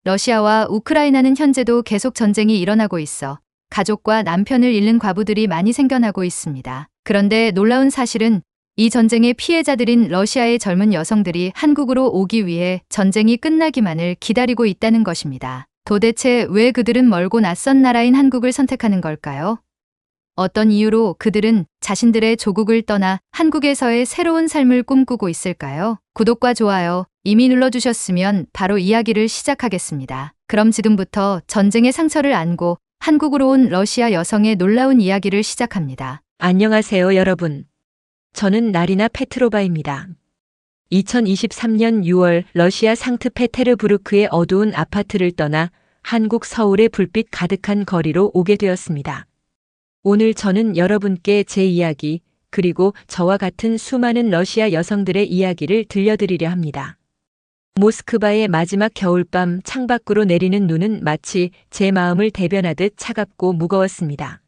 러시아와 우크라이나는 현재도 계속 전쟁이 일어나고 있어 가족과 남편을 잃는 과부들이 많이 생겨나고 있습니다. 그런데 놀라운 사실은 이 전쟁의 피해자들인 러시아의 젊은 여성들이 한국으로 오기 위해 전쟁이 끝나기만을 기다리고 있다는 것입니다. 도대체 왜 그들은 멀고 낯선 나라인 한국을 선택하는 걸까요? 어떤 이유로 그들은 자신들의 조국을 떠나 한국에서의 새로운 삶을 꿈꾸고 있을까요? 구독과 좋아요 이미 눌러주셨으면 바로 이야기를 시작하겠습니다. 그럼 지금부터 전쟁의 상처를 안고 한국으로 온 러시아 여성의 놀라운 이야기를 시작합니다. 안녕하세요, 여러분. 저는 나리나 페트로바입니다. 2023년 6월 러시아 상트페테르부르크의 어두운 아파트를 떠나 한국 서울의 불빛 가득한 거리로 오게 되었습니다. 오늘 저는 여러분께 제 이야기, 그리고 저와 같은 수많은 러시아 여성들의 이야기를 들려드리려 합니다. 모스크바의 마지막 겨울밤 창밖으로 내리는 눈은 마치 제 마음을 대변하듯 차갑고 무거웠습니다.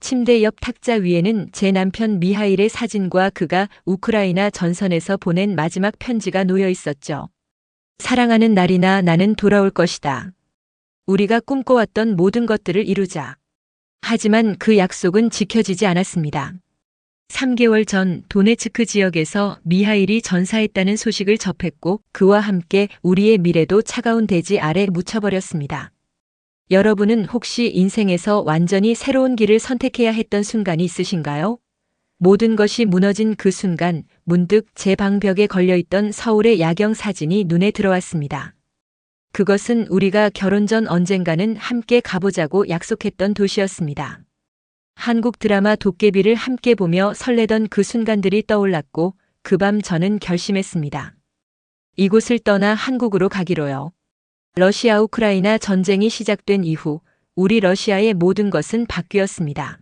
침대 옆 탁자 위에는 제 남편 미하일의 사진과 그가 우크라이나 전선에서 보낸 마지막 편지가 놓여 있었죠. 사랑하는 나리나, 나는 돌아올 것이다. 우리가 꿈꿔왔던 모든 것들을 이루자. 하지만 그 약속은 지켜지지 않았습니다. 3개월 전 도네츠크 지역에서 미하일이 전사했다는 소식을 접했고 그와 함께 우리의 미래도 차가운 대지 아래 묻혀버렸습니다. 여러분은 혹시 인생에서 완전히 새로운 길을 선택해야 했던 순간이 있으신가요? 모든 것이 무너진 그 순간 문득 제 방벽에 걸려있던 서울의 야경 사진이 눈에 들어왔습니다. 그것은 우리가 결혼 전 언젠가는 함께 가보자고 약속했던 도시였습니다. 한국 드라마 도깨비를 함께 보며 설레던 그 순간들이 떠올랐고 그 밤 저는 결심했습니다. 이곳을 떠나 한국으로 가기로요. 러시아 우크라이나 전쟁이 시작된 이후 우리 러시아의 모든 것은 바뀌었습니다.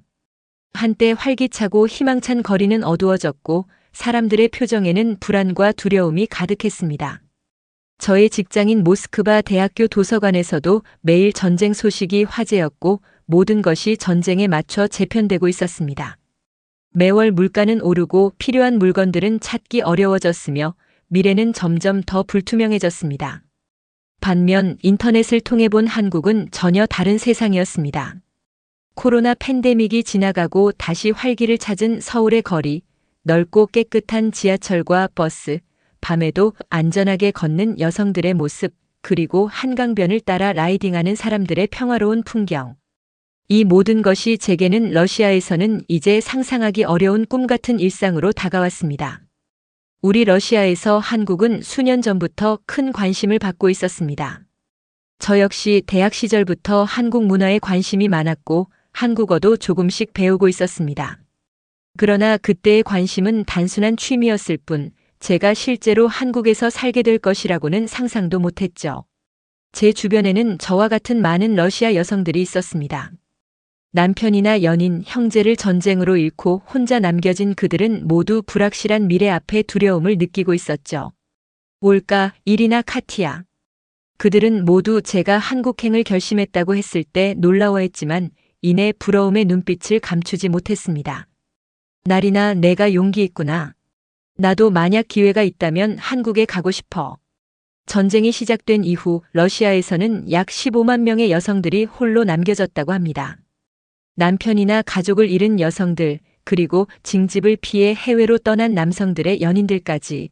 한때 활기차고 희망찬 거리는 어두워졌고 사람들의 표정에는 불안과 두려움이 가득했습니다. 저의 직장인 모스크바 대학교 도서관에서도 매일 전쟁 소식이 화제였고 모든 것이 전쟁에 맞춰 재편되고 있었습니다. 매월 물가는 오르고 필요한 물건들은 찾기 어려워졌으며 미래는 점점 더 불투명해졌습니다. 반면 인터넷을 통해 본 한국은 전혀 다른 세상이었습니다. 코로나 팬데믹이 지나가고 다시 활기를 찾은 서울의 거리, 넓고 깨끗한 지하철과 버스, 밤에도 안전하게 걷는 여성들의 모습, 그리고 한강변을 따라 라이딩하는 사람들의 평화로운 풍경. 이 모든 것이 제게는 러시아에서는 이제 상상하기 어려운 꿈 같은 일상으로 다가왔습니다. 우리 러시아에서 한국은 수년 전부터 큰 관심을 받고 있었습니다. 저 역시 대학 시절부터 한국 문화에 관심이 많았고 한국어도 조금씩 배우고 있었습니다. 그러나 그때의 관심은 단순한 취미였을 뿐 제가 실제로 한국에서 살게 될 것이라고는 상상도 못했죠. 제 주변에는 저와 같은 많은 러시아 여성들이 있었습니다. 남편이나 연인, 형제를 전쟁으로 잃고 혼자 남겨진 그들은 모두 불확실한 미래 앞에 두려움을 느끼고 있었죠. 올가, 이리나, 카티야. 그들은 모두 제가 한국행을 결심했다고 했을 때 놀라워했지만 이내 부러움의 눈빛을 감추지 못했습니다. 나리나, 내가 용기 있구나. 나도 만약 기회가 있다면 한국에 가고 싶어. 전쟁이 시작된 이후 러시아에서는 약 15만 명의 여성들이 홀로 남겨졌다고 합니다. 남편이나 가족을 잃은 여성들, 그리고 징집을 피해 해외로 떠난 남성들의 연인들까지.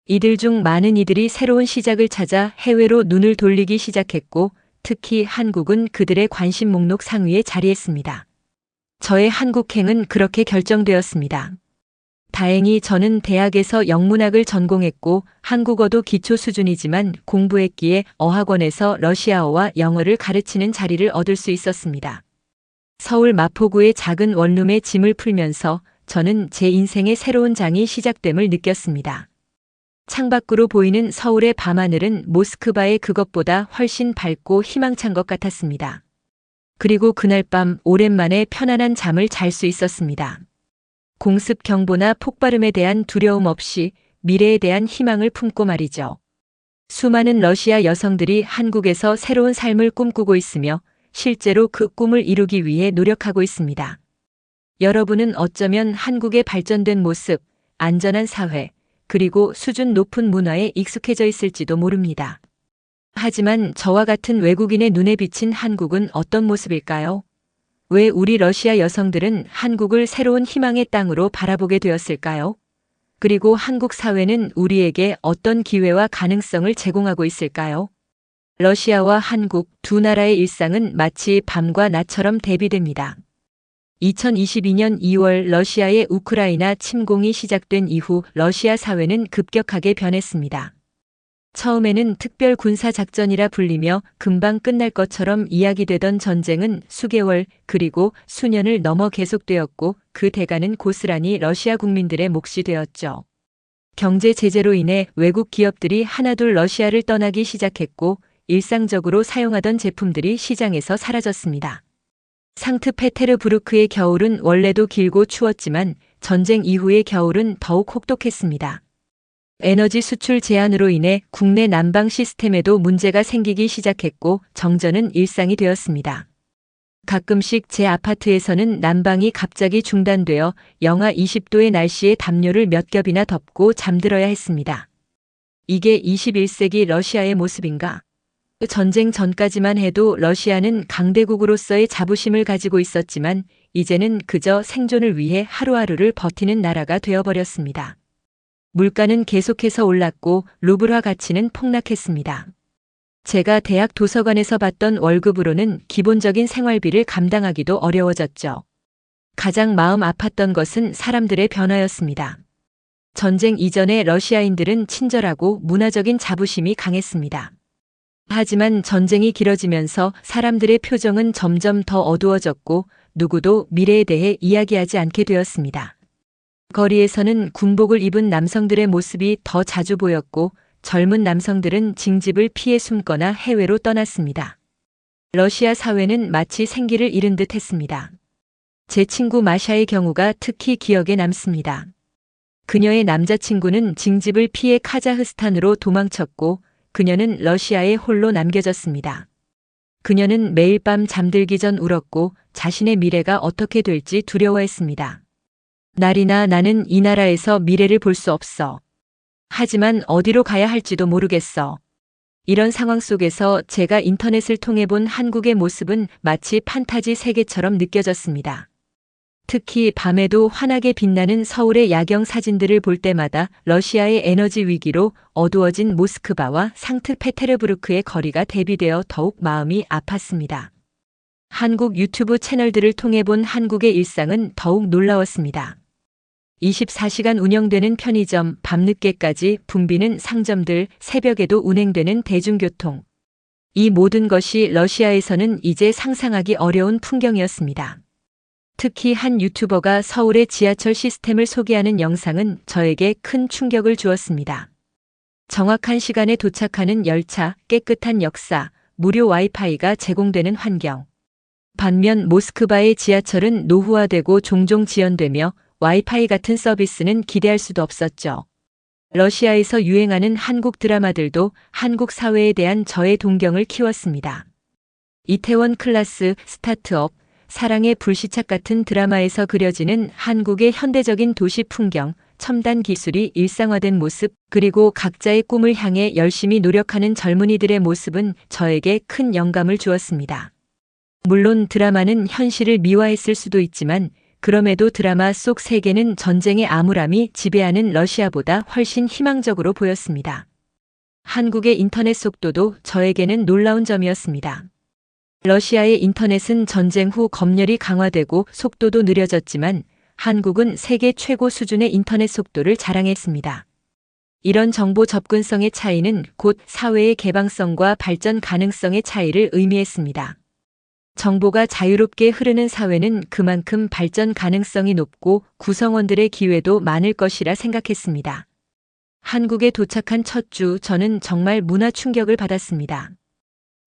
이들 중 많은 이들이 새로운 시작을 찾아 해외로 눈을 돌리기 시작했고, 특히 한국은 그들의 관심 목록 상위에 자리했습니다. 저의 한국행은 그렇게 결정되었습니다. 다행히 저는 대학에서 영문학을 전공했고 한국어도 기초 수준이지만 공부했기에 어학원에서 러시아어와 영어를 가르치는 자리를 얻을 수 있었습니다. 서울 마포구의 작은 원룸에 짐을 풀면서 저는 제 인생의 새로운 장이 시작됨을 느꼈습니다. 창밖으로 보이는 서울의 밤하늘은 모스크바의 그것보다 훨씬 밝고 희망찬 것 같았습니다. 그리고 그날 밤 오랜만에 편안한 잠을 잘 수 있었습니다. 공습 경보나 폭발음에 대한 두려움 없이 미래에 대한 희망을 품고 말이죠. 수많은 러시아 여성들이 한국에서 새로운 삶을 꿈꾸고 있으며 실제로 그 꿈을 이루기 위해 노력하고 있습니다. 여러분은 어쩌면 한국의 발전된 모습, 안전한 사회, 그리고 수준 높은 문화에 익숙해져 있을지도 모릅니다. 하지만 저와 같은 외국인의 눈에 비친 한국은 어떤 모습일까요? 왜 우리 러시아 여성들은 한국을 새로운 희망의 땅으로 바라보게 되었을까요? 그리고 한국 사회는 우리에게 어떤 기회와 가능성을 제공하고 있을까요? 러시아와 한국 두 나라의 일상은 마치 밤과 낮처럼 대비됩니다. 2022년 2월 러시아의 우크라이나 침공이 시작된 이후 러시아 사회는 급격하게 변했습니다. 처음에는 특별 군사 작전이라 불리며 금방 끝날 것처럼 이야기되던 전쟁은 수개월 그리고 수년을 넘어 계속되었고 그 대가는 고스란히 러시아 국민들의 몫이 되었죠. 경제 제재로 인해 외국 기업들이 하나둘 러시아를 떠나기 시작했고 일상적으로 사용하던 제품들이 시장에서 사라졌습니다. 상트페테르부르크의 겨울은 원래도 길고 추웠지만 전쟁 이후의 겨울은 더욱 혹독했습니다. 에너지 수출 제한으로 인해 국내 난방 시스템에도 문제가 생기기 시작했고 정전은 일상이 되었습니다. 가끔씩 제 아파트에서는 난방이 갑자기 중단되어 영하 20도의 날씨에 담요를 몇 겹이나 덮고 잠들어야 했습니다. 이게 21세기 러시아의 모습인가? 전쟁 전까지만 해도 러시아는 강대국으로서의 자부심을 가지고 있었지만 이제는 그저 생존을 위해 하루하루를 버티는 나라가 되어버렸습니다. 물가는 계속해서 올랐고 루블화 가치는 폭락했습니다. 제가 대학 도서관에서 받던 월급으로는 기본적인 생활비를 감당하기도 어려워졌죠. 가장 마음 아팠던 것은 사람들의 변화였습니다. 전쟁 이전에 러시아인들은 친절하고 문화적인 자부심이 강했습니다. 하지만 전쟁이 길어지면서 사람들의 표정은 점점 더 어두워졌고 누구도 미래에 대해 이야기하지 않게 되었습니다. 거리에서는 군복을 입은 남성들의 모습이 더 자주 보였고 젊은 남성들은 징집을 피해 숨거나 해외로 떠났습니다. 러시아 사회는 마치 생기를 잃은 듯 했습니다. 제 친구 마샤의 경우가 특히 기억에 남습니다. 그녀의 남자친구는 징집을 피해 카자흐스탄으로 도망쳤고 그녀는 러시아에 홀로 남겨졌습니다. 그녀는 매일 밤 잠들기 전 울었고 자신의 미래가 어떻게 될지 두려워했습니다. 날이나 나는 이 나라에서 미래를 볼 수 없어. 하지만 어디로 가야 할지도 모르겠어. 이런 상황 속에서 제가 인터넷을 통해 본 한국의 모습은 마치 판타지 세계처럼 느껴졌습니다. 특히 밤에도 환하게 빛나는 서울의 야경 사진들을 볼 때마다 러시아의 에너지 위기로 어두워진 모스크바와 상트페테르부르크의 거리가 대비되어 더욱 마음이 아팠습니다. 한국 유튜브 채널들을 통해 본 한국의 일상은 더욱 놀라웠습니다. 24시간 운영되는 편의점, 밤늦게까지 붐비는 상점들, 새벽에도 운행되는 대중교통. 이 모든 것이 러시아에서는 이제 상상하기 어려운 풍경이었습니다. 특히 한 유튜버가 서울의 지하철 시스템을 소개하는 영상은 저에게 큰 충격을 주었습니다. 정확한 시간에 도착하는 열차, 깨끗한 역사, 무료 와이파이가 제공되는 환경. 반면 모스크바의 지하철은 노후화되고 종종 지연되며 와이파이 같은 서비스는 기대할 수도 없었죠. 러시아에서 유행하는 한국 드라마들도 한국 사회에 대한 저의 동경을 키웠습니다. 이태원 클라스, 스타트업, 사랑의 불시착 같은 드라마에서 그려지는 한국의 현대적인 도시 풍경, 첨단 기술이 일상화된 모습, 그리고 각자의 꿈을 향해 열심히 노력하는 젊은이들의 모습은 저에게 큰 영감을 주었습니다. 물론 드라마는 현실을 미화했을 수도 있지만 그럼에도 드라마 속 세계는 전쟁의 암울함이 지배하는 러시아보다 훨씬 희망적으로 보였습니다. 한국의 인터넷 속도도 저에게는 놀라운 점이었습니다. 러시아의 인터넷은 전쟁 후 검열이 강화되고 속도도 느려졌지만 한국은 세계 최고 수준의 인터넷 속도를 자랑했습니다. 이런 정보 접근성의 차이는 곧 사회의 개방성과 발전 가능성의 차이를 의미했습니다. 정보가 자유롭게 흐르는 사회는 그만큼 발전 가능성이 높고 구성원들의 기회도 많을 것이라 생각했습니다. 한국에 도착한 첫 주 저는 정말 문화 충격을 받았습니다.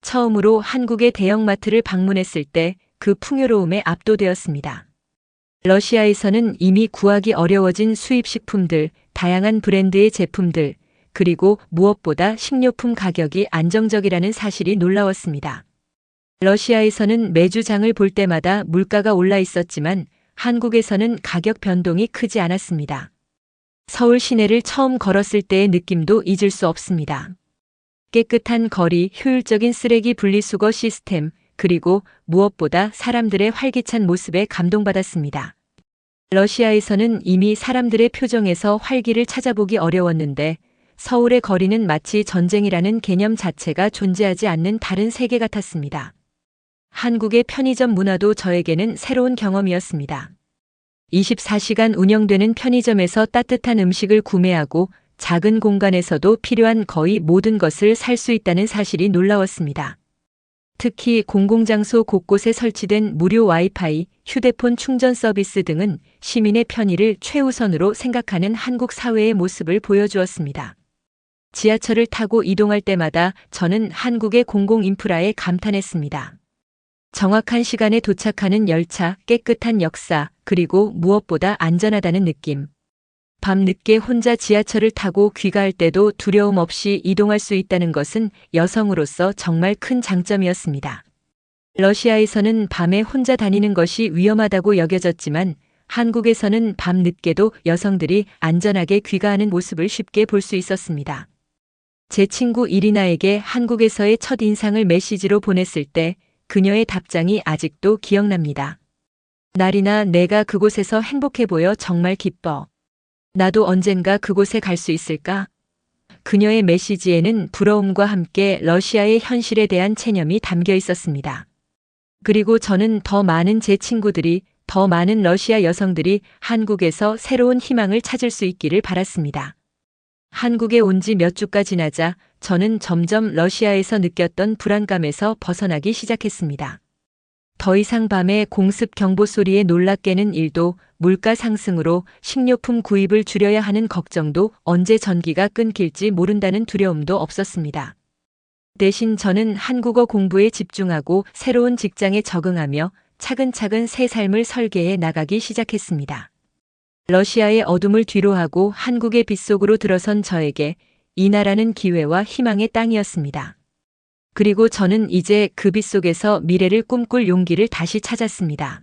처음으로 한국의 대형마트를 방문했을 때 그 풍요로움에 압도되었습니다. 러시아에서는 이미 구하기 어려워진 수입식품들, 다양한 브랜드의 제품들, 그리고 무엇보다 식료품 가격이 안정적이라는 사실이 놀라웠습니다. 러시아에서는 매주 장을 볼 때마다 물가가 올라 있었지만 한국에서는 가격 변동이 크지 않았습니다. 서울 시내를 처음 걸었을 때의 느낌도 잊을 수 없습니다. 깨끗한 거리, 효율적인 쓰레기 분리수거 시스템, 그리고 무엇보다 사람들의 활기찬 모습에 감동받았습니다. 러시아에서는 이미 사람들의 표정에서 활기를 찾아보기 어려웠는데 서울의 거리는 마치 전쟁이라는 개념 자체가 존재하지 않는 다른 세계 같았습니다. 한국의 편의점 문화도 저에게는 새로운 경험이었습니다. 24시간 운영되는 편의점에서 따뜻한 음식을 구매하고 작은 공간에서도 필요한 거의 모든 것을 살 수 있다는 사실이 놀라웠습니다. 특히 공공장소 곳곳에 설치된 무료 와이파이, 휴대폰 충전 서비스 등은 시민의 편의를 최우선으로 생각하는 한국 사회의 모습을 보여주었습니다. 지하철을 타고 이동할 때마다 저는 한국의 공공인프라에 감탄했습니다. 정확한 시간에 도착하는 열차, 깨끗한 역사, 그리고 무엇보다 안전하다는 느낌. 밤 늦게 혼자 지하철을 타고 귀가할 때도 두려움 없이 이동할 수 있다는 것은 여성으로서 정말 큰 장점이었습니다. 러시아에서는 밤에 혼자 다니는 것이 위험하다고 여겨졌지만 한국에서는 밤 늦게도 여성들이 안전하게 귀가하는 모습을 쉽게 볼 수 있었습니다. 제 친구 이리나에게 한국에서의 첫 인상을 메시지로 보냈을 때 그녀의 답장이 아직도 기억납니다. 나리나, 내가 그곳에서 행복해 보여 정말 기뻐. 나도 언젠가 그곳에 갈 수 있을까? 그녀의 메시지에는 부러움과 함께 러시아의 현실에 대한 체념이 담겨 있었습니다. 그리고 저는 더 많은 제 친구들이, 더 많은 러시아 여성들이 한국에서 새로운 희망을 찾을 수 있기를 바랐습니다. 한국에 온 지 몇 주가 지나자 저는 점점 러시아에서 느꼈던 불안감에서 벗어나기 시작했습니다. 더 이상 밤에 공습 경보 소리에 놀라 깨는 일도, 물가 상승으로 식료품 구입을 줄여야 하는 걱정도, 언제 전기가 끊길지 모른다는 두려움도 없었습니다. 대신 저는 한국어 공부에 집중하고 새로운 직장에 적응하며 차근차근 새 삶을 설계해 나가기 시작했습니다. 러시아의 어둠을 뒤로하고 한국의 빛 속으로 들어선 저에게 이 나라는 기회와 희망의 땅이었습니다. 그리고 저는 이제 그 빛 속에서 미래를 꿈꿀 용기를 다시 찾았습니다.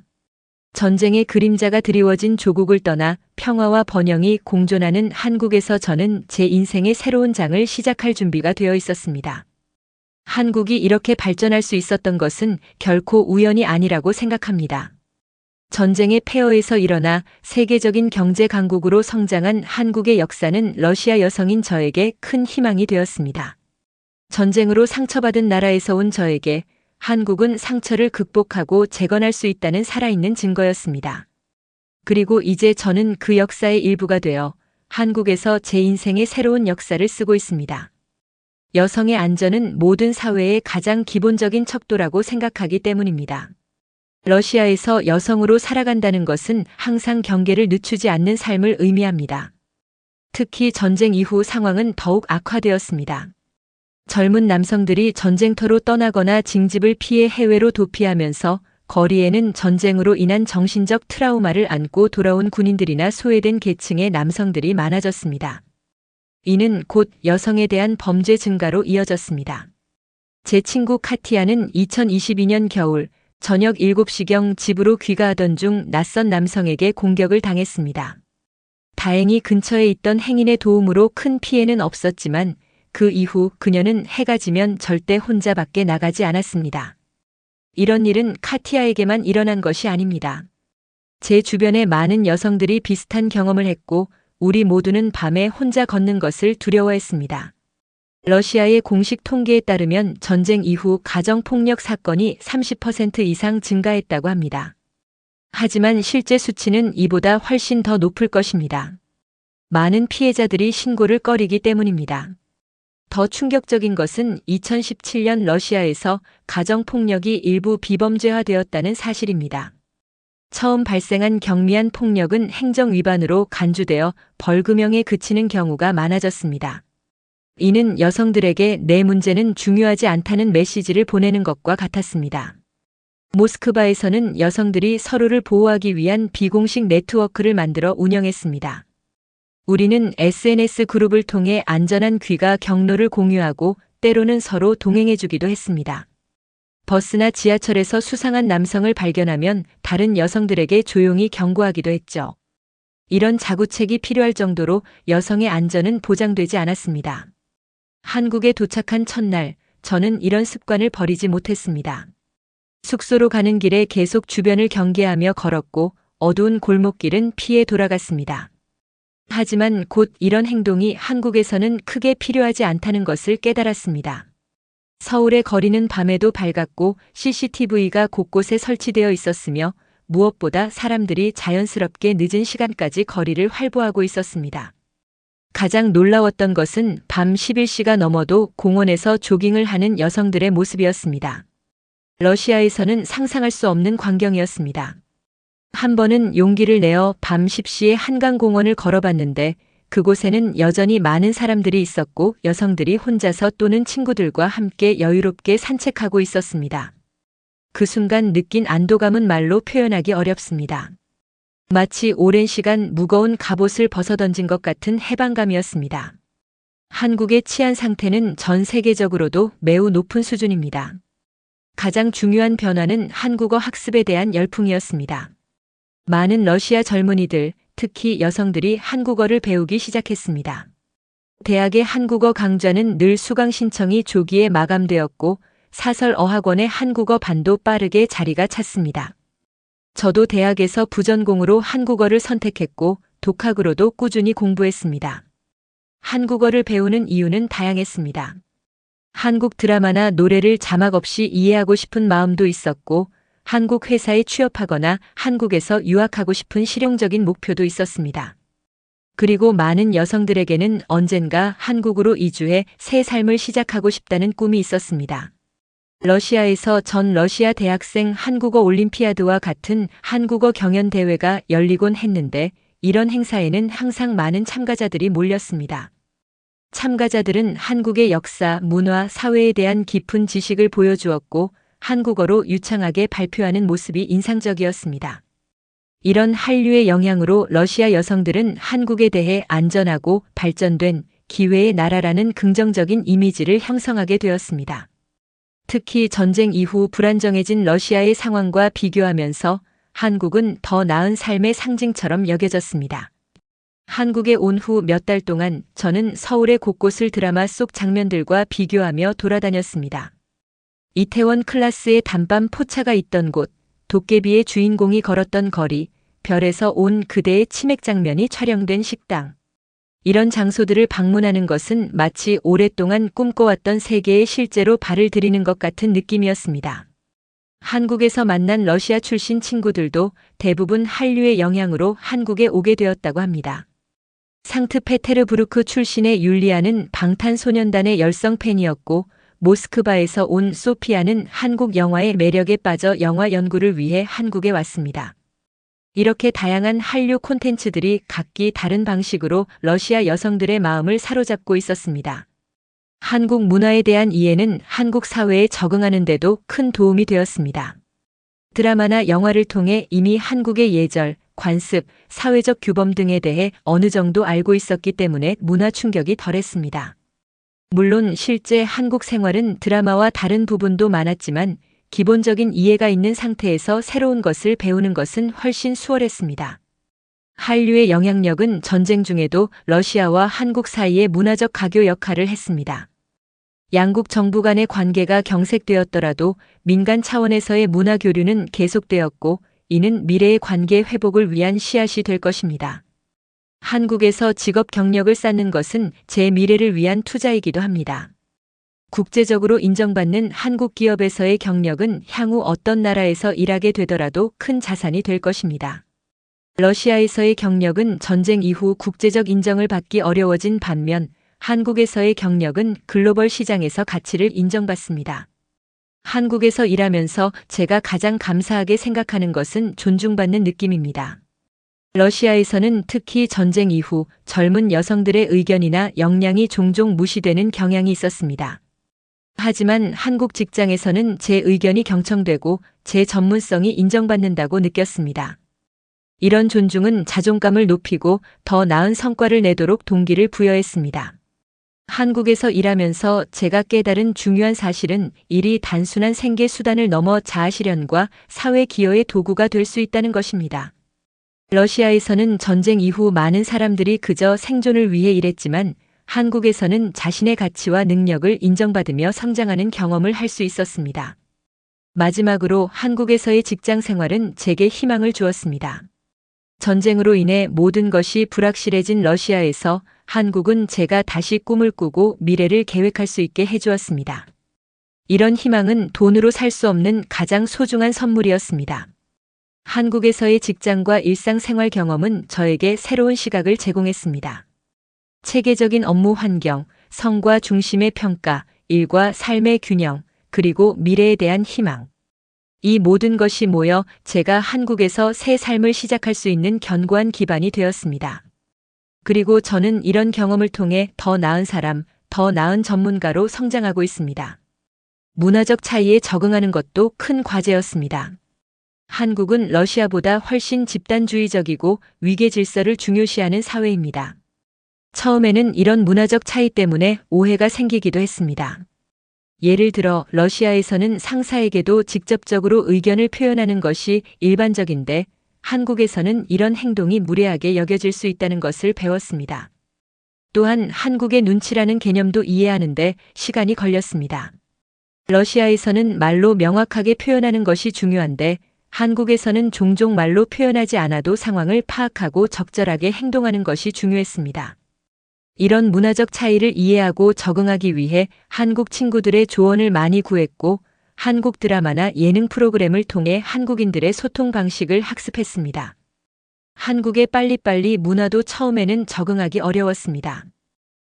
전쟁의 그림자가 드리워진 조국을 떠나 평화와 번영이 공존하는 한국에서 저는 제 인생의 새로운 장을 시작할 준비가 되어 있었습니다. 한국이 이렇게 발전할 수 있었던 것은 결코 우연이 아니라고 생각합니다. 전쟁의 폐허에서 일어나 세계적인 경제 강국으로 성장한 한국의 역사는 러시아 여성인 저에게 큰 희망이 되었습니다. 전쟁으로 상처받은 나라에서 온 저에게 한국은 상처를 극복하고 재건할 수 있다는 살아있는 증거였습니다. 그리고 이제 저는 그 역사의 일부가 되어 한국에서 제 인생의 새로운 역사를 쓰고 있습니다. 여성의 안전은 모든 사회의 가장 기본적인 척도라고 생각하기 때문입니다. 러시아에서 여성으로 살아간다는 것은 항상 경계를 늦추지 않는 삶을 의미합니다. 특히 전쟁 이후 상황은 더욱 악화되었습니다. 젊은 남성들이 전쟁터로 떠나거나 징집을 피해 해외로 도피하면서 거리에는 전쟁으로 인한 정신적 트라우마를 안고 돌아온 군인들이나 소외된 계층의 남성들이 많아졌습니다. 이는 곧 여성에 대한 범죄 증가로 이어졌습니다. 제 친구 카티아는 2022년 겨울 저녁 7시경 집으로 귀가하던 중 낯선 남성에게 공격을 당했습니다. 다행히 근처에 있던 행인의 도움으로 큰 피해는 없었지만 그 이후 그녀는 해가 지면 절대 혼자 밖에 나가지 않았습니다. 이런 일은 카티아에게만 일어난 것이 아닙니다. 제 주변의 많은 여성들이 비슷한 경험을 했고 우리 모두는 밤에 혼자 걷는 것을 두려워했습니다. 러시아의 공식 통계에 따르면 전쟁 이후 가정폭력 사건이 30% 이상 증가했다고 합니다. 하지만 실제 수치는 이보다 훨씬 더 높을 것입니다. 많은 피해자들이 신고를 꺼리기 때문입니다. 더 충격적인 것은 2017년 러시아에서 가정폭력이 일부 비범죄화되었다는 사실입니다. 처음 발생한 경미한 폭력은 행정 위반으로 간주되어 벌금형에 그치는 경우가 많아졌습니다. 이는 여성들에게 내 문제는 중요하지 않다는 메시지를 보내는 것과 같았습니다. 모스크바에서는 여성들이 서로를 보호하기 위한 비공식 네트워크를 만들어 운영했습니다. 우리는 SNS 그룹을 통해 안전한 귀가 경로를 공유하고 때로는 서로 동행해주기도 했습니다. 버스나 지하철에서 수상한 남성을 발견하면 다른 여성들에게 조용히 경고하기도 했죠. 이런 자구책이 필요할 정도로 여성의 안전은 보장되지 않았습니다. 한국에 도착한 첫날, 저는 이런 습관을 버리지 못했습니다. 숙소로 가는 길에 계속 주변을 경계하며 걸었고 어두운 골목길은 피해 돌아갔습니다. 하지만 곧 이런 행동이 한국에서는 크게 필요하지 않다는 것을 깨달았습니다. 서울의 거리는 밤에도 밝았고 CCTV가 곳곳에 설치되어 있었으며 무엇보다 사람들이 자연스럽게 늦은 시간까지 거리를 활보하고 있었습니다. 가장 놀라웠던 것은 밤 11시가 넘어도 공원에서 조깅을 하는 여성들의 모습이었습니다. 러시아에서는 상상할 수 없는 광경이었습니다. 한 번은 용기를 내어 밤 10시에 한강공원을 걸어봤는데 그곳에는 여전히 많은 사람들이 있었고 여성들이 혼자서 또는 친구들과 함께 여유롭게 산책하고 있었습니다. 그 순간 느낀 안도감은 말로 표현하기 어렵습니다. 마치 오랜 시간 무거운 갑옷을 벗어던진 것 같은 해방감이었습니다. 한국의 치안 상태는 전 세계적으로도 매우 높은 수준입니다. 가장 중요한 변화는 한국어 학습에 대한 열풍이었습니다. 많은 러시아 젊은이들, 특히 여성들이 한국어를 배우기 시작했습니다. 대학의 한국어 강좌는 늘 수강 신청이 조기에 마감되었고 사설 어학원의 한국어 반도 빠르게 자리가 찼습니다. 저도 대학에서 부전공으로 한국어를 선택했고 독학으로도 꾸준히 공부했습니다. 한국어를 배우는 이유는 다양했습니다. 한국 드라마나 노래를 자막 없이 이해하고 싶은 마음도 있었고 한국 회사에 취업하거나 한국에서 유학하고 싶은 실용적인 목표도 있었습니다. 그리고 많은 여성들에게는 언젠가 한국으로 이주해 새 삶을 시작하고 싶다는 꿈이 있었습니다. 러시아에서 전 러시아 대학생 한국어 올림피아드와 같은 한국어 경연 대회가 열리곤 했는데 이런 행사에는 항상 많은 참가자들이 몰렸습니다. 참가자들은 한국의 역사, 문화, 사회에 대한 깊은 지식을 보여주었고 한국어로 유창하게 발표하는 모습이 인상적이었습니다. 이런 한류의 영향으로 러시아 여성들은 한국에 대해 안전하고 발전된 기회의 나라라는 긍정적인 이미지를 형성하게 되었습니다. 특히 전쟁 이후 불안정해진 러시아의 상황과 비교하면서 한국은 더 나은 삶의 상징처럼 여겨졌습니다. 한국에 온 후 몇 달 동안 저는 서울의 곳곳을 드라마 속 장면들과 비교하며 돌아다녔습니다. 이태원 클라스의 단밤 포차가 있던 곳, 도깨비의 주인공이 걸었던 거리, 별에서 온 그대의 치맥 장면이 촬영된 식당. 이런 장소들을 방문하는 것은 마치 오랫동안 꿈꿔왔던 세계에 실제로 발을 들이는 것 같은 느낌이었습니다. 한국에서 만난 러시아 출신 친구들도 대부분 한류의 영향으로 한국에 오게 되었다고 합니다. 상트페테르부르크 출신의 율리아는 방탄소년단의 열성 팬이었고 모스크바에서 온 소피아는 한국 영화의 매력에 빠져 영화 연구를 위해 한국에 왔습니다. 이렇게 다양한 한류 콘텐츠들이 각기 다른 방식으로 러시아 여성들의 마음을 사로잡고 있었습니다. 한국 문화에 대한 이해는 한국 사회에 적응하는 데도 큰 도움이 되었습니다. 드라마나 영화를 통해 이미 한국의 예절, 관습, 사회적 규범 등에 대해 어느 정도 알고 있었기 때문에 문화 충격이 덜했습니다. 물론 실제 한국 생활은 드라마와 다른 부분도 많았지만 기본적인 이해가 있는 상태에서 새로운 것을 배우는 것은 훨씬 수월했습니다. 한류의 영향력은 전쟁 중에도 러시아와 한국 사이의 문화적 가교 역할을 했습니다. 양국 정부 간의 관계가 경색되었더라도 민간 차원에서의 문화 교류는 계속되었고 이는 미래의 관계 회복을 위한 씨앗이 될 것입니다. 한국에서 직업 경력을 쌓는 것은 제 미래를 위한 투자이기도 합니다. 국제적으로 인정받는 한국 기업에서의 경력은 향후 어떤 나라에서 일하게 되더라도 큰 자산이 될 것입니다. 러시아에서의 경력은 전쟁 이후 국제적 인정을 받기 어려워진 반면 한국에서의 경력은 글로벌 시장에서 가치를 인정받습니다. 한국에서 일하면서 제가 가장 감사하게 생각하는 것은 존중받는 느낌입니다. 러시아에서는 특히 전쟁 이후 젊은 여성들의 의견이나 역량이 종종 무시되는 경향이 있었습니다. 하지만 한국 직장에서는 제 의견이 경청되고 제 전문성이 인정받는다고 느꼈습니다. 이런 존중은 자존감을 높이고 더 나은 성과를 내도록 동기를 부여했습니다. 한국에서 일하면서 제가 깨달은 중요한 사실은 일이 단순한 생계 수단을 넘어 자아실현과 사회 기여의 도구가 될 수 있다는 것입니다. 러시아에서는 전쟁 이후 많은 사람들이 그저 생존을 위해 일했지만 한국에서는 자신의 가치와 능력을 인정받으며 성장하는 경험을 할 수 있었습니다. 마지막으로 한국에서의 직장 생활은 제게 희망을 주었습니다. 전쟁으로 인해 모든 것이 불확실해진 러시아에서 한국은 제가 다시 꿈을 꾸고 미래를 계획할 수 있게 해주었습니다. 이런 희망은 돈으로 살 수 없는 가장 소중한 선물이었습니다. 한국에서의 직장과 일상생활 경험은 저에게 새로운 시각을 제공했습니다. 체계적인 업무 환경, 성과 중심의 평가, 일과 삶의 균형, 그리고 미래에 대한 희망. 이 모든 것이 모여 제가 한국에서 새 삶을 시작할 수 있는 견고한 기반이 되었습니다. 그리고 저는 이런 경험을 통해 더 나은 사람, 더 나은 전문가로 성장하고 있습니다. 문화적 차이에 적응하는 것도 큰 과제였습니다. 한국은 러시아보다 훨씬 집단주의적이고 위계 질서를 중요시하는 사회입니다. 처음에는 이런 문화적 차이 때문에 오해가 생기기도 했습니다. 예를 들어 러시아에서는 상사에게도 직접적으로 의견을 표현하는 것이 일반적인데 한국에서는 이런 행동이 무례하게 여겨질 수 있다는 것을 배웠습니다. 또한 한국의 눈치라는 개념도 이해하는데 시간이 걸렸습니다. 러시아에서는 말로 명확하게 표현하는 것이 중요한데 한국에서는 종종 말로 표현하지 않아도 상황을 파악하고 적절하게 행동하는 것이 중요했습니다. 이런 문화적 차이를 이해하고 적응하기 위해 한국 친구들의 조언을 많이 구했고 한국 드라마나 예능 프로그램을 통해 한국인들의 소통 방식을 학습했습니다. 한국의 빨리빨리 문화도 처음에는 적응하기 어려웠습니다.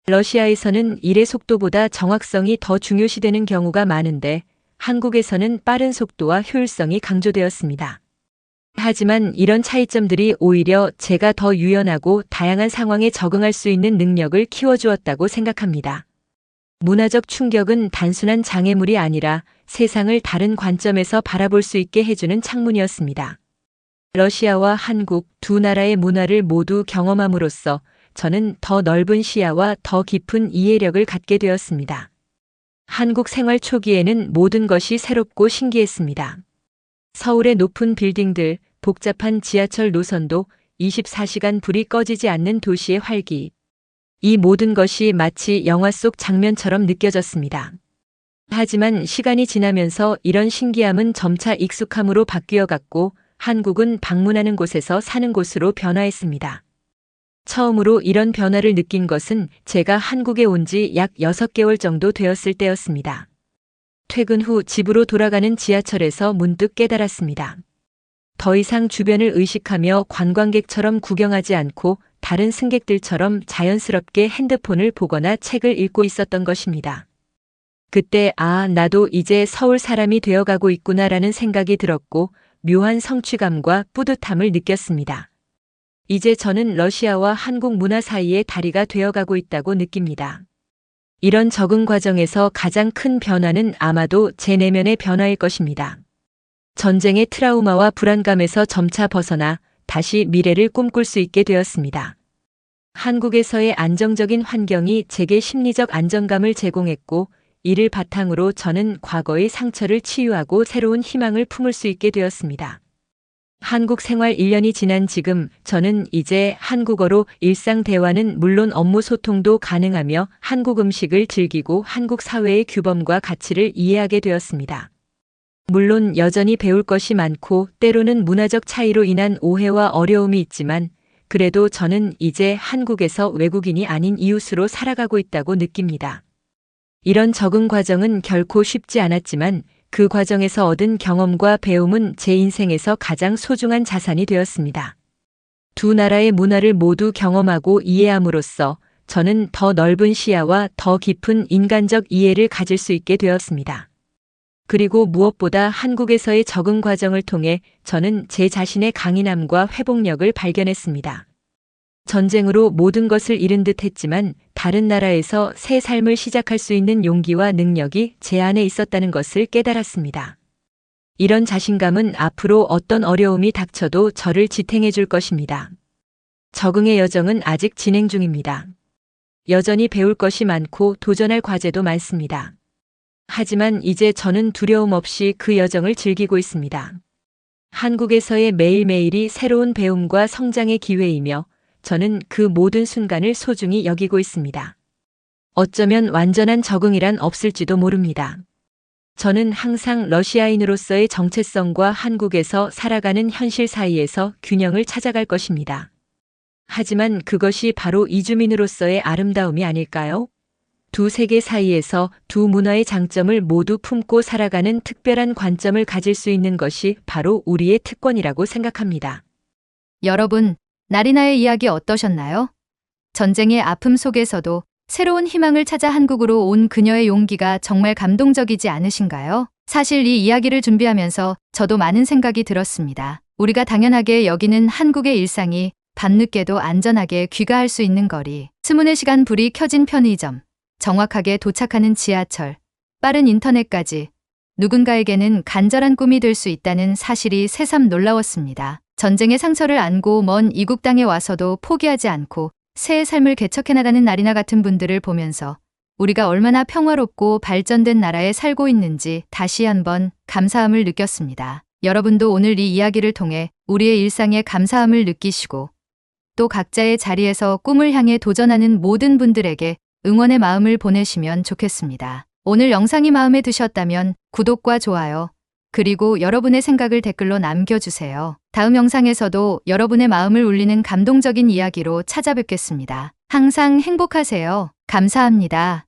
러시아에서는 일의 속도보다 정확성이 더 중요시되는 경우가 많은데 한국에서는 빠른 속도와 효율성이 강조되었습니다. 하지만 이런 차이점들이 오히려 제가 더 유연하고 다양한 상황에 적응할 수 있는 능력을 키워주었다고 생각합니다. 문화적 충격은 단순한 장애물이 아니라 세상을 다른 관점에서 바라볼 수 있게 해주는 창문이었습니다. 러시아와 한국 두 나라의 문화를 모두 경험함으로써 저는 더 넓은 시야와 더 깊은 이해력을 갖게 되었습니다. 한국 생활 초기에는 모든 것이 새롭고 신기했습니다. 서울의 높은 빌딩들, 복잡한 지하철 노선도 24시간 불이 꺼지지 않는 도시의 활기. 이 모든 것이 마치 영화 속 장면처럼 느껴졌습니다. 하지만 시간이 지나면서 이런 신기함은 점차 익숙함으로 바뀌어 갔고 한국은 방문하는 곳에서 사는 곳으로 변화했습니다. 처음으로 이런 변화를 느낀 것은 제가 한국에 온 지 약 6개월 정도 되었을 때였습니다. 퇴근 후 집으로 돌아가는 지하철에서 문득 깨달았습니다. 더 이상 주변을 의식하며 관광객처럼 구경하지 않고 다른 승객들처럼 자연스럽게 핸드폰을 보거나 책을 읽고 있었던 것입니다. 그때 나도 이제 서울 사람이 되어가고 있구나라는 생각이 들었고 묘한 성취감과 뿌듯함을 느꼈습니다. 이제 저는 러시아와 한국 문화 사이의 다리가 되어가고 있다고 느낍니다. 이런 적응 과정에서 가장 큰 변화는 아마도 제 내면의 변화일 것입니다. 전쟁의 트라우마와 불안감에서 점차 벗어나 다시 미래를 꿈꿀 수 있게 되었습니다. 한국에서의 안정적인 환경이 제게 심리적 안정감을 제공했고 이를 바탕으로 저는 과거의 상처를 치유하고 새로운 희망을 품을 수 있게 되었습니다. 한국 생활 1년이 지난 지금 저는 이제 한국어로 일상 대화는 물론 업무 소통도 가능하며 한국 음식을 즐기고 한국 사회의 규범과 가치를 이해하게 되었습니다. 물론 여전히 배울 것이 많고 때로는 문화적 차이로 인한 오해와 어려움이 있지만 그래도 저는 이제 한국에서 외국인이 아닌 이웃으로 살아가고 있다고 느낍니다. 이런 적응 과정은 결코 쉽지 않았지만 그 과정에서 얻은 경험과 배움은 제 인생에서 가장 소중한 자산이 되었습니다. 두 나라의 문화를 모두 경험하고 이해함으로써 저는 더 넓은 시야와 더 깊은 인간적 이해를 가질 수 있게 되었습니다. 그리고 무엇보다 한국에서의 적응 과정을 통해 저는 제 자신의 강인함과 회복력을 발견했습니다. 전쟁으로 모든 것을 잃은 듯 했지만 다른 나라에서 새 삶을 시작할 수 있는 용기와 능력이 제 안에 있었다는 것을 깨달았습니다. 이런 자신감은 앞으로 어떤 어려움이 닥쳐도 저를 지탱해 줄 것입니다. 적응의 여정은 아직 진행 중입니다. 여전히 배울 것이 많고 도전할 과제도 많습니다. 하지만 이제 저는 두려움 없이 그 여정을 즐기고 있습니다. 한국에서의 매일매일이 새로운 배움과 성장의 기회이며 저는 그 모든 순간을 소중히 여기고 있습니다. 어쩌면 완전한 적응이란 없을지도 모릅니다. 저는 항상 러시아인으로서의 정체성과 한국에서 살아가는 현실 사이에서 균형을 찾아갈 것입니다. 하지만 그것이 바로 이주민으로서의 아름다움이 아닐까요? 두 세계 사이에서 두 문화의 장점을 모두 품고 살아가는 특별한 관점을 가질 수 있는 것이 바로 우리의 특권이라고 생각합니다. 여러분, 나리나의 이야기 어떠셨나요? 전쟁의 아픔 속에서도 새로운 희망을 찾아 한국으로 온 그녀의 용기가 정말 감동적이지 않으신가요? 사실 이 이야기를 준비하면서 저도 많은 생각이 들었습니다. 우리가 당연하게 여기는 한국의 일상이 밤늦게도 안전하게 귀가할 수 있는 거리, 24시간 불이 켜진 편의점, 정확하게 도착하는 지하철, 빠른 인터넷까지 누군가에게는 간절한 꿈이 될 수 있다는 사실이 새삼 놀라웠습니다. 전쟁의 상처를 안고 먼 이국 땅에 와서도 포기하지 않고 새의 삶을 개척해나가는 나리나 같은 분들을 보면서 우리가 얼마나 평화롭고 발전된 나라에 살고 있는지 다시 한번 감사함을 느꼈습니다. 여러분도 오늘 이 이야기를 통해 우리의 일상에 감사함을 느끼시고 또 각자의 자리에서 꿈을 향해 도전하는 모든 분들에게 응원의 마음을 보내시면 좋겠습니다. 오늘 영상이 마음에 드셨다면 구독과 좋아요, 그리고 여러분의 생각을 댓글로 남겨주세요. 다음 영상에서도 여러분의 마음을 울리는 감동적인 이야기로 찾아뵙겠습니다. 항상 행복하세요. 감사합니다.